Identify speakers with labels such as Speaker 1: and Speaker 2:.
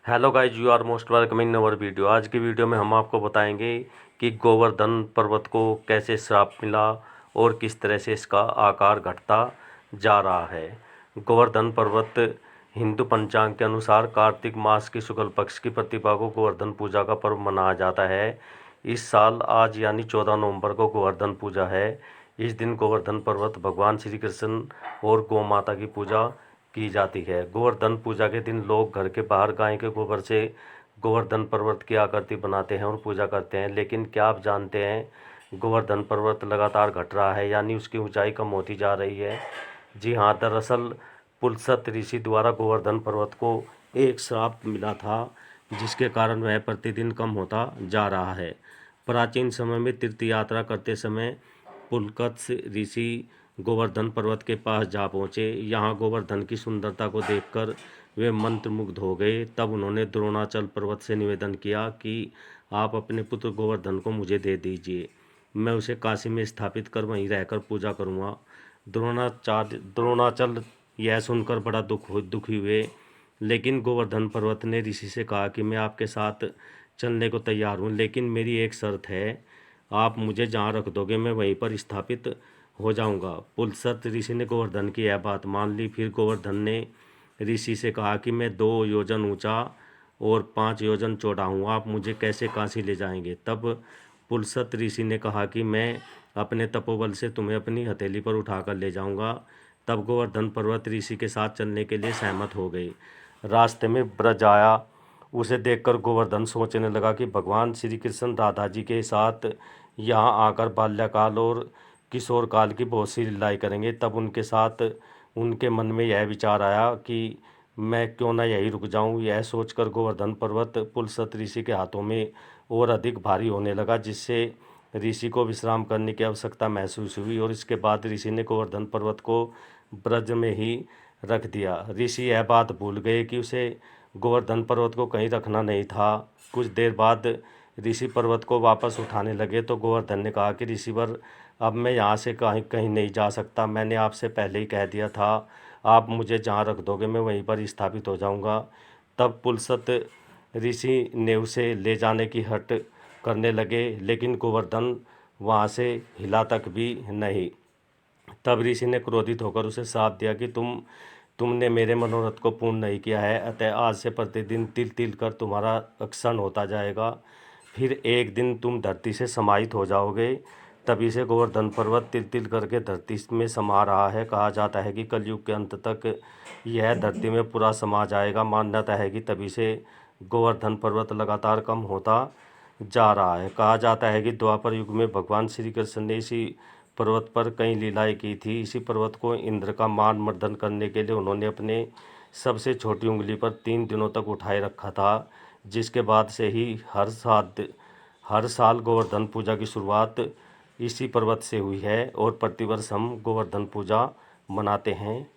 Speaker 1: Hello guys, you are most welcome in our video. आज की video में हम आपको बताएंगे कि गोवर्धन पर्वत को कैसे श्राप मिला और किस तरह से इसका आकार घटता जा रहा है। गोवर्धन पर्वत हिंदू पंचांग के अनुसार कार्तिक मास की शुक्ल पक्ष की प्रतिभा को गोवर्धन पूजा का पर्व मनाया जाता है। इस साल आज यानी 14 नवंबर को गोवर्धन पूजा है। इस दिन गोवर्धन पर्वत भगवान श्री कृष्ण और गौ माता की पूजा की जाती है। गोवर्धन पूजा के दिन लोग घर के बाहर गाय के गोबर से गोवर्धन पर्वत की आकृति बनाते हैं और पूजा करते हैं। लेकिन क्या आप जानते हैं गोवर्धन पर्वत लगातार घट रहा है, यानी उसकी ऊंचाई कम होती जा रही है। जी हाँ, दरअसल पुलस्त ऋषि द्वारा गोवर्धन पर्वत को एक श्राप मिला था, जिसके कारण वह प्रतिदिन कम होता जा रहा है। प्राचीन समय में तीर्थ यात्रा करते समय पुलकत्स ऋषि गोवर्धन पर्वत के पास जा पहुँचे। यहाँ गोवर्धन की सुंदरता को देखकर वे मंत्रमुग्ध हो गए। तब उन्होंने द्रोणाचल पर्वत से निवेदन किया कि आप अपने पुत्र गोवर्धन को मुझे दे दीजिए, मैं उसे काशी में स्थापित कर वहीं रहकर पूजा करूँगा। द्रोणाचल यह सुनकर बड़ा दुखी हुए, लेकिन गोवर्धन पर्वत ने ऋषि से कहा कि मैं आपके साथ चलने को तैयार हूँ, लेकिन मेरी एक शर्त है, आप मुझे जहाँ रख दोगे मैं वहीं पर स्थापित हो जाऊंगा। पुलस्त ऋषि ने गोवर्धन की यह बात मान ली। फिर गोवर्धन ने ऋषि से कहा कि मैं 2 योजन ऊंचा और 5 योजन चौड़ा हूँ, आप मुझे कैसे काशी ले जाएंगे। तब पुलस्त ऋषि ने कहा कि मैं अपने तपोबल से तुम्हें अपनी हथेली पर उठाकर ले जाऊंगा। तब गोवर्धन पर्वत ऋषि के साथ चलने के लिए सहमत हो गई। रास्ते में ब्रज आया। उसे देखकर गोवर्धन सोचने लगा कि भगवान श्री कृष्ण राधा जी के साथ यहाँ आकर बाल्यकाल और किशोर काल की बहुत सी लीलाएँ करेंगे। तब उनके साथ उनके मन में यह विचार आया कि मैं क्यों ना यहीं रुक जाऊं। यह सोचकर गोवर्धन पर्वत पुलस्त ऋषि के हाथों में और अधिक भारी होने लगा, जिससे ऋषि को विश्राम करने की आवश्यकता महसूस हुई। और इसके बाद ऋषि ने गोवर्धन पर्वत को ब्रज में ही रख दिया। ऋषि यह बात भूल गए कि उसे गोवर्धन पर्वत को कहीं रखना नहीं था। कुछ देर बाद ऋषि पर्वत को वापस उठाने लगे तो गोवर्धन ने कहा कि ऋषिवर, अब मैं यहाँ से कहीं कहीं नहीं जा सकता। मैंने आपसे पहले ही कह दिया था, आप मुझे जहाँ रख दोगे मैं वहीं पर स्थापित हो जाऊँगा। तब पुलस्त ऋषि ने उसे ले जाने की हट करने लगे, लेकिन गोवर्धन वहाँ से हिला तक भी नहीं। तब ऋषि ने क्रोधित होकर उसे श्राप दिया कि तुमने मेरे मनोरथ को पूर्ण नहीं किया है, अतः आज से प्रतिदिन तिल तिल कर तुम्हारा क्षण होता जाएगा। फिर एक दिन तुम धरती से समाहित हो जाओगे। तभी से गोवर्धन पर्वत तिल तिल करके धरती में समा रहा है। कहा जाता है कि कलयुग के अंत तक यह धरती में पूरा समा जाएगा। मान्यता है कि तभी से गोवर्धन पर्वत लगातार कम होता जा रहा है। कहा जाता है कि द्वापर युग में भगवान श्री कृष्ण ने इसी पर्वत पर कई लीलाएं की थी। इसी पर्वत को इंद्र का मान मर्दन करने के लिए उन्होंने अपने सबसे छोटी उंगली पर 3 दिनों तक उठाए रखा था, जिसके बाद से ही हर साल गोवर्धन पूजा की शुरुआत इसी पर्वत से हुई है और प्रतिवर्ष हम गोवर्धन पूजा मनाते हैं।